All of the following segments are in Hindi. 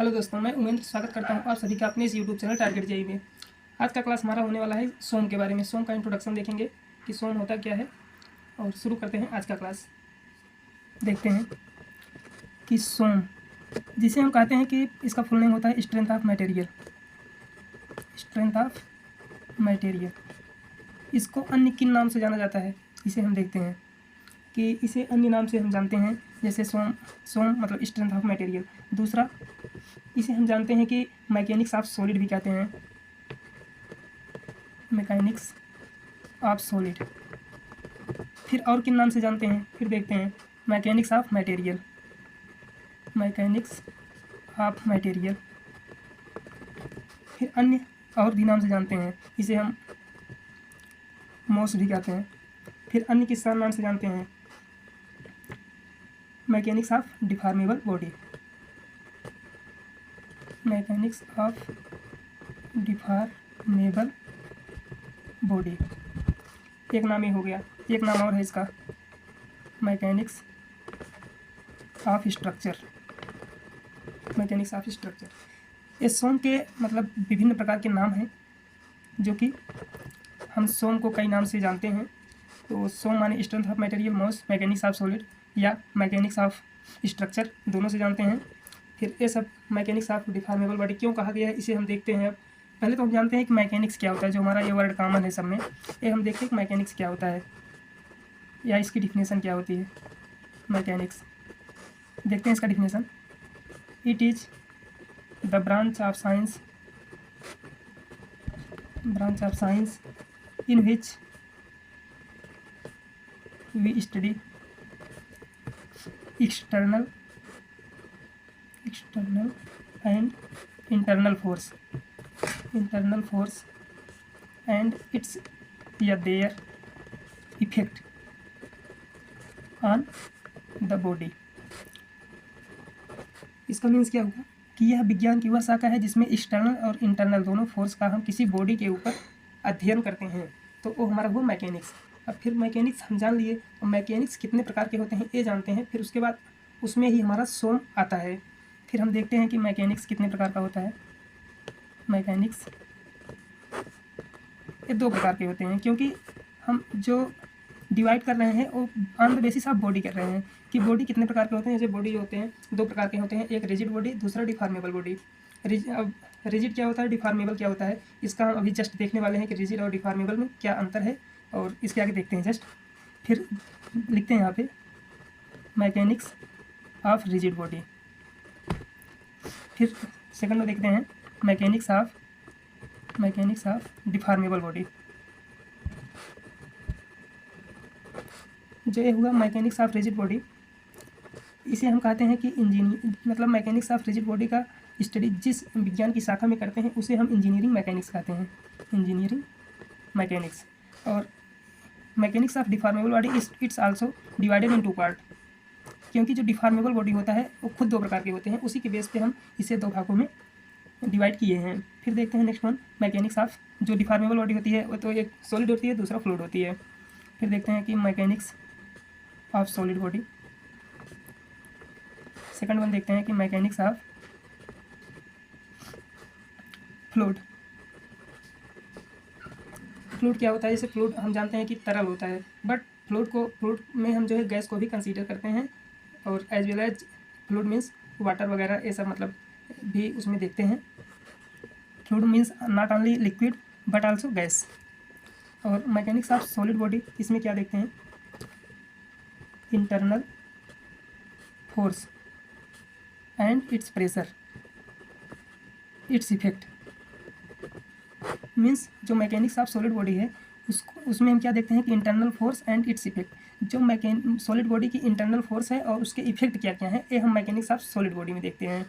हेलो दोस्तों, मैं उमेंद्र स्वागत करता हूं आप सभी का अपने इस यूट्यूब चैनल टारगेट जेई में। आज का क्लास हमारा होने वाला है सोम के बारे में। सोम का इंट्रोडक्शन देखेंगे कि सोम होता क्या है और शुरू करते हैं आज का क्लास। देखते हैं कि सोम, जिसे हम कहते हैं कि इसका फुल नेम होता है strength of material. Strength of material, इसको अन्य किन नाम से जाना जाता है इसे हम देखते हैं कि इसे अन्य नाम से हम जानते हैं, जैसे सोम मतलब स्ट्रेंथ ऑफ मटेरियल। दूसरा, इसे हम जानते हैं कि मैकेनिक्स ऑफ सॉलिड भी कहते हैं, मैकेनिक्स ऑफ सॉलिड। फिर और किन नाम से जानते हैं, फिर देखते हैं mechanics of material, mechanics of material. फिर अन्य और भी नाम से जानते हैं, इसे हम मोस भी कहते हैं। फिर अन्य किस नाम से जानते हैं, mechanics of deformable body, mechanics of deformable body. एक नाम ये हो गया, एक नाम और है इसका, mechanics of structure, mechanics of structure. ये सोम के मतलब विभिन्न प्रकार के नाम हैं, जो कि हम सोम को कई नाम से जानते हैं। तो सोम माने स्ट्रेंथ ऑफ मटेरियल, मोस, मैकेनिक्स ऑफ सॉलिड या मैकेनिक्स ऑफ स्ट्रक्चर, दोनों से जानते हैं। फिर ये सब मैकेनिक्स ऑफ डिफॉर्मेबल बॉडी क्यों कहा गया है, इसे हम देखते हैं। पहले तो हम जानते हैं कि मैकेनिक्स क्या होता है, जो हमारा ये वर्ड कॉमन है सब में। ये हम देखते हैं कि मैकेनिक्स क्या होता है या इसकी डिफिनेशन क्या होती है। मैकेनिक्स देखते हैं इसका definition. It is the branch of science in which we study external and internal force and its their effect on the body। इसका मीन्स क्या होगा कि यह विज्ञान की वह शाखा है जिसमें एक्सटर्नल और इंटरनल दोनों फोर्स का हम किसी बॉडी के ऊपर अध्ययन करते हैं। तो वो हमारा हुआ मैकेनिक्स। अब फिर मैकेनिक्स हम जान लिए, और मैकेनिक्स कितने प्रकार के होते हैं ये जानते हैं। फिर उसके बाद उसमें ही हमारा सोम आता है। फिर हम देखते हैं कि मैकेनिक्स कितने प्रकार का होता है। मैकेनिक्स ये दो प्रकार के होते हैं, क्योंकि हम जो डिवाइड कर रहे हैं वो on the basis of body कर रहे हैं कि बॉडी कितने प्रकार के होते हैं। जैसे बॉडी होते हैं दो प्रकार के होते हैं, एक रिजिड बॉडी, दूसरा डिफॉर्मेबल बॉडी। रिजिड क्या होता है, डिफॉर्मेबल क्या होता है, इसका हम अभी जस्ट देखने वाले हैं कि रिजिड और डिफॉर्मेबल में क्या अंतर है, और इसके आगे देखते हैं जस्ट। फिर लिखते हैं यहाँ पे मैकेनिक्स ऑफ रिजिड बॉडी। फिर सेकंड में देखते हैं मैकेनिक्स ऑफ डिफॉर्मेबल बॉडी। जो ये हुआ मैकेनिक्स ऑफ रिजिड बॉडी, इसे हम कहते हैं कि इंजीनियर मतलब मैकेनिक्स ऑफ रिजिड बॉडी का स्टडी जिस विज्ञान की शाखा में करते हैं उसे हम इंजीनियरिंग मैकेनिक्स कहते हैं, इंजीनियरिंग मैकेनिक्स। और mechanics of deformable body it's also divided in two part, क्योंकि जो डिफॉर्मेबल बॉडी होता है वो खुद दो प्रकार के होते हैं, उसी के बेस पे हम इसे दो भागों में डिवाइड किए हैं। फिर देखते हैं नेक्स्ट वन, मैकेनिक्स ऑफ, जो डिफॉर्मेबल बॉडी होती है वो तो एक सॉलिड होती है, दूसरा फ्लूइड होती है। फिर देखते हैं कि mechanics of solid body. Second one देखते हैं कि मैकेनिक्स ऑफ फ्लूइड। फ्लूइड क्या होता है, जैसे फ्लूइड हम जानते हैं कि तरल होता है, बट फ्लूइड में हम जो है गैस को भी कंसीडर करते हैं, और as well as fluid means water वगैरह ये सब मतलब भी उसमें देखते हैं। Fluid means not only liquid but also gas. और मैकेनिक्स ऑफ सॉलिड बॉडी, इसमें क्या देखते हैं, internal force and its pressure, its effect. Means जो मैकेनिक्स ऑफ सॉलिड बॉडी है उसमें हम क्या देखते हैं कि internal force and its effect. जो सॉलिड बॉडी की इंटरनल फोर्स है और उसके इफेक्ट क्या क्या हैं, ये हम मैकेनिक्स ऑफ सॉलिड बॉडी में देखते हैं।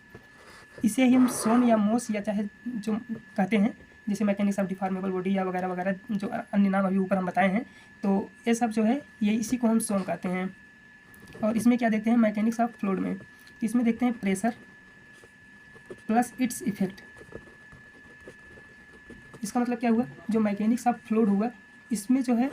इसे ही हम सोम या मोस या चाहे जो कहते हैं, जैसे मैकेनिक्स ऑफ डिफॉर्मेबल बॉडी या वगैरह वगैरह जो अन्य नाम अभी ऊपर हम बताए हैं, तो ये सब जो है ये इसी को हम सोम कहते हैं। और इसमें क्या देखते हैं मैकेनिक्स ऑफ फ्लूइड में, तो इसमें देखते हैं प्रेशर प्लस इट्स इफेक्ट। इसका मतलब क्या हुआ, जो मैकेनिक्स ऑफ फ्लूइड हुआ इसमें जो है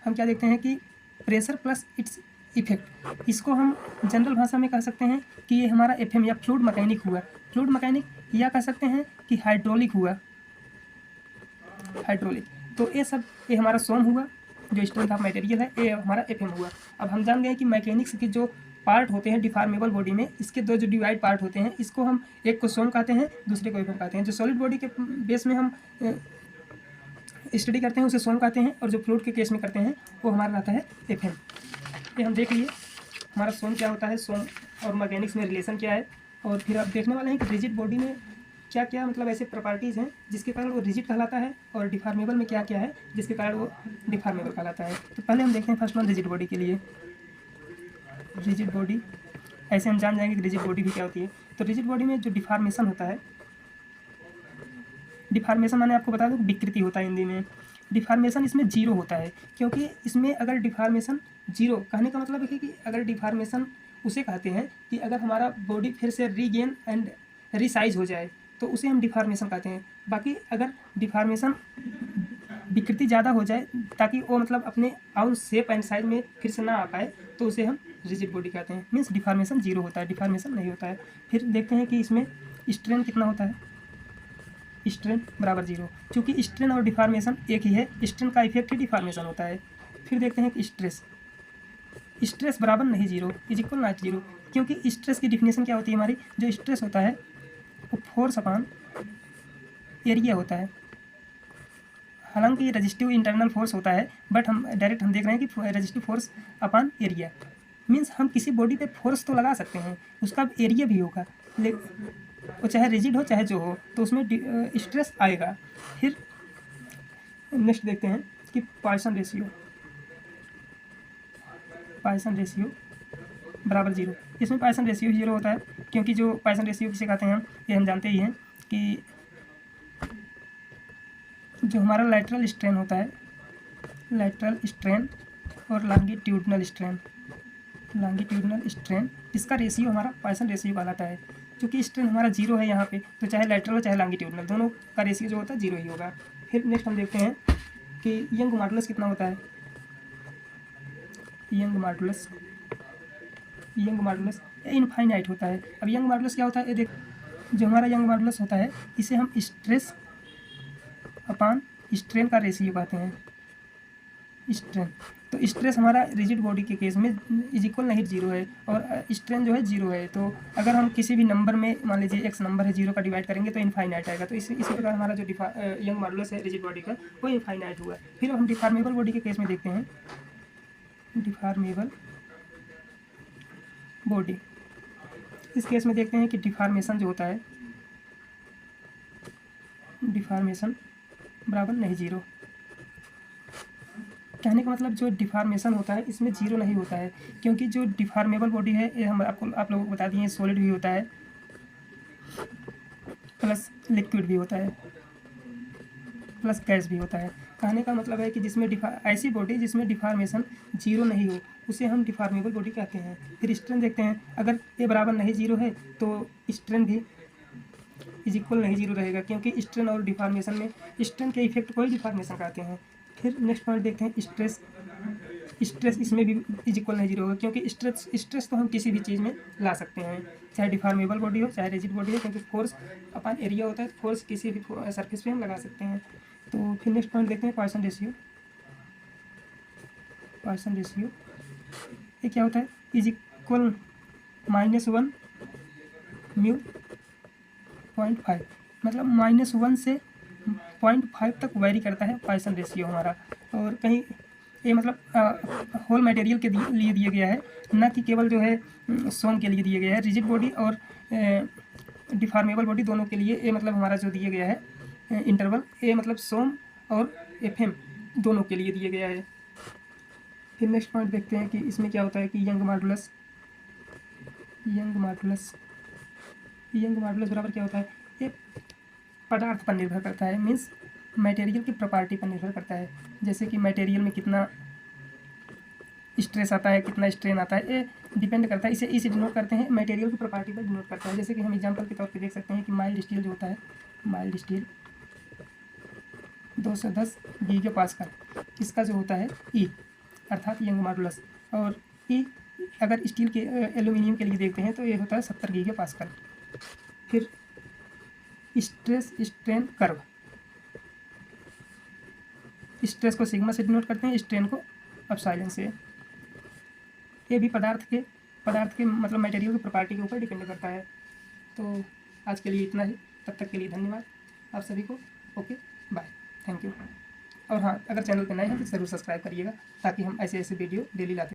हम क्या देखते हैं कि प्रेशर प्लस इट्स इफेक्ट। इसको हम जनरल भाषा में कह सकते हैं कि ये हमारा एफएम या फ्लूइड मैकेनिक हुआ। फ्लूइड मैकेनिक, या कह सकते हैं कि हाइड्रोलिक हुआ, हाइड्रोलिक। तो ये हमारा सोम हुआ जो स्ट्रेंथ ऑफ मटेरियल है, ये हमारा एफएम हुआ। अब हम जान गए कि मैकेनिक्स के जो पार्ट होते हैं डिफॉर्मेबल बॉडी में, इसके दो जो डिवाइड पार्ट होते हैं, इसको हम एक को सोम कहते हैं, दूसरे को एफएम कहते हैं। जो सॉलिड बॉडी के बेस में हम स्टडी करते हैं उसे सोम कहते हैं, और जो फ्लूइड के केस में करते हैं वो हमारा रहता है एफएम। ये हम देख लिए हमारा सोम क्या होता है, सोम और मैकेनिक्स में रिलेशन क्या है। और फिर आप देखने वाले हैं कि रिजिड बॉडी में क्या क्या मतलब ऐसे प्रॉपर्टीज़ हैं जिसके कारण वो रिजिड कहलाता है, और डिफॉर्मेबल में क्या क्या है जिसके कारण वो डिफॉर्मेबल कहलाता है। तो पहले हम देखते हैं फर्स्ट वन रिजिड बॉडी के लिए। रिजिड बॉडी, ऐसे हम जान जाएंगे कि रिजिड बॉडी भी क्या होती है। तो रिजिड बॉडी में जो डिफॉर्मेशन होता है, डिफॉर्मेशन मैंने आपको बता दूं विकृति होता है हिंदी में। डिफॉर्मेशन इसमें जीरो होता है, क्योंकि इसमें अगर डिफॉर्मेशन जीरो, कहने का मतलब है कि अगर डिफॉर्मेशन उसे कहते हैं कि अगर हमारा बॉडी फिर से रीगेन एंड रीसाइज हो जाए तो उसे हम डिफॉर्मेशन कहते हैं। बाकी अगर डिफॉर्मेशन विकृति ज़्यादा हो जाए ताकि वो मतलब अपने आउट शेप एंड साइज में फिर से ना आ पाए, तो उसे हम रिजिड बॉडी कहते हैं। मीन्स डिफॉर्मेशन जीरो होता है, डिफॉर्मेशन नहीं होता है। फिर देखते हैं कि इसमें स्ट्रेन कितना होता है, स्ट्रेन बराबर जीरो, क्योंकि स्ट्रेन और डिफॉर्मेशन एक ही है, स्ट्रेन का इफेक्ट ही डिफॉर्मेशन होता है। फिर देखते हैं कि स्ट्रेस, स्ट्रेस बराबर नहीं zero, is equal not zero, क्योंकि स्ट्रेस की डिफिनेशन क्या होती है हमारी, जो स्ट्रेस होता है वो फोर्स अपॉन एरिया होता है। हालांकि ये रजिस्टिव इंटरनल फोर्स होता है, बट हम डायरेक्ट हम देख रहे हैं कि resistive force upon area. Means हम किसी बॉडी पे फोर्स तो लगा सकते हैं, उसका एरिया भी होगा, वो चाहे रिजिड हो चाहे जो हो, तो उसमें स्ट्रेस आएगा। फिर नेक्स्ट देखते हैं कि पॉइसन रेशियो, पॉइसन रेशियो बराबर जीरो। इसमें पॉइसन रेशियो जीरो होता है, क्योंकि जो पॉइसन रेशियो किसे कहते हैं ये हम जानते ही हैं कि जो हमारा लैटरल स्ट्रेन होता है, लैटरल स्ट्रेन और लॉन्गिट्यूडनल स्ट्रेन, लॉन्गिट्यूडनल स्ट्रेन, इसका रेशियो हमारा पॉइसन रेशियो कहलाता है। क्योंकि स्ट्रेन हमारा जीरो है यहाँ पे, तो चाहे लैटरल हो चाहे लॉन्गिट्यूडनल, दोनों का रेशियो जो होता है जीरो ही होगा। फिर नेक्स्ट हम देखते हैं कि यंग मॉडुलस कितना होता है। Young modulus, young modulus infinite होता है। अब यंग मॉडुलस क्या होता है, ये देख, जो हमारा यंग मॉडुलस होता है इसे हम स्ट्रेस अपॉन स्ट्रेन का रेशियो कहते हैं, स्ट्रेन। तो स्ट्रेस हमारा रिजिड बॉडी के केस में इज इक्वल नहीं जीरो है, और स्ट्रेन जो है जीरो है। तो अगर हम किसी भी नंबर में, मान लीजिए एक्स नंबर है, जीरो का डिवाइड करेंगे तो इनफाइनाइट आएगा। तो इसी प्रकार हमारा जो यंग मॉडुलस है रिजिड बॉडी का वो इनफाइनाइट हुआ। फिर हम डिफॉर्मेबल बॉडी के केस में देखते हैं, डिफॉर्मेबल बॉडी, इस केस में देखते हैं कि डिफॉर्मेशन जो होता है, डिफॉर्मेशन बराबर नहीं जीरो। कहने का मतलब जो डिफॉर्मेशन होता है इसमें जीरो नहीं होता है, क्योंकि जो डिफॉर्मेबल बॉडी है ये हम आप लोगों को बता दिए, सॉलिड भी होता है प्लस लिक्विड भी होता है प्लस गैस भी होता है। कहने का मतलब है कि जिसमें ऐसी बॉडी जिसमें डिफॉर्मेशन जीरो नहीं हो उसे हम डिफॉर्मेबल बॉडी कहते हैं। फिर स्ट्रेन देखते हैं, अगर ए बराबर नहीं जीरो है तो स्ट्रेन भी इज इक्वल नहीं जीरो रहेगा, क्योंकि स्ट्रेन और डिफॉर्मेशन में स्ट्रेन के इफेक्ट को ही डिफॉर्मेशन कहते हैं। फिर नेक्स्ट पॉइंट देखते हैं स्ट्रेस, स्ट्रेस इसमें भी इज इक्वल नहीं जीरो होगा, क्योंकि स्ट्रेस तो हम किसी भी चीज़ में ला सकते हैं, चाहे डिफॉर्मेबल बॉडी हो चाहे रिजिड बॉडी हो, क्योंकि फोर्स अपॉन एरिया होता है, फोर्स किसी भी सरफेस पे हम लगा सकते हैं। तो फिर नेक्स्ट पॉइंट देखते हैं पॉइसन रेशियो, पॉइसन रेशियो ये क्या होता है, इज इक्वल -1 म्यू 0.5, मतलब -1 से 0.5 तक वेरी करता है पॉइसन रेशियो हमारा। और कहीं ये मतलब होल मटेरियल के लिए दिया गया है, न कि केवल जो है सोम के लिए दिया गया है। रिजिड बॉडी और डिफॉर्मेबल बॉडी दोनों के लिए ये मतलब हमारा जो दिया गया है इंटरवल, ये मतलब सोम और एफएम दोनों के लिए दिया गया है। फिर नेक्स्ट पॉइंट देखते हैं कि इसमें क्या होता है कि young modulus, young modulus, young modulus बराबर क्या होता है, ये पदार्थ पर निर्भर करता है, मीन्स मटेरियल की प्रॉपर्टी पर निर्भर करता है। जैसे कि मटेरियल में कितना स्ट्रेस आता है, कितना स्ट्रेन आता है, ये डिपेंड करता है, इसे डिनोट करते हैं मटेरियल की प्रॉपर्टी पर डिनोट करता है। जैसे कि हम एग्जांपल के तौर पे देख सकते हैं कि माइल्ड स्टील जो होता है, माइल्ड स्टील 210 गीगापास्कल, इसका जो होता है ई अर्थात यंग मॉडुलस, और ई अगर स्टील के एल्यूमिनियम के लिए देखते हैं तो ये होता है 70 गीगापास्कल। फिर स्ट्रेस स्ट्रेन कर्व। स्ट्रेस को सिग्मा से डिनोट करते हैं, स्ट्रेन को एप्सिलॉन से। ये भी पदार्थ के मतलब मटेरियल की प्रॉपर्टी के ऊपर डिपेंड करता है। तो आज के लिए इतना ही, तब तक के लिए धन्यवाद आप सभी को। Okay bye, thank you. और हाँ, अगर चैनल पर नए हैं तो ज़रूर सब्सक्राइब करिएगा ताकि हम ऐसे ऐसे वीडियो डेली लाते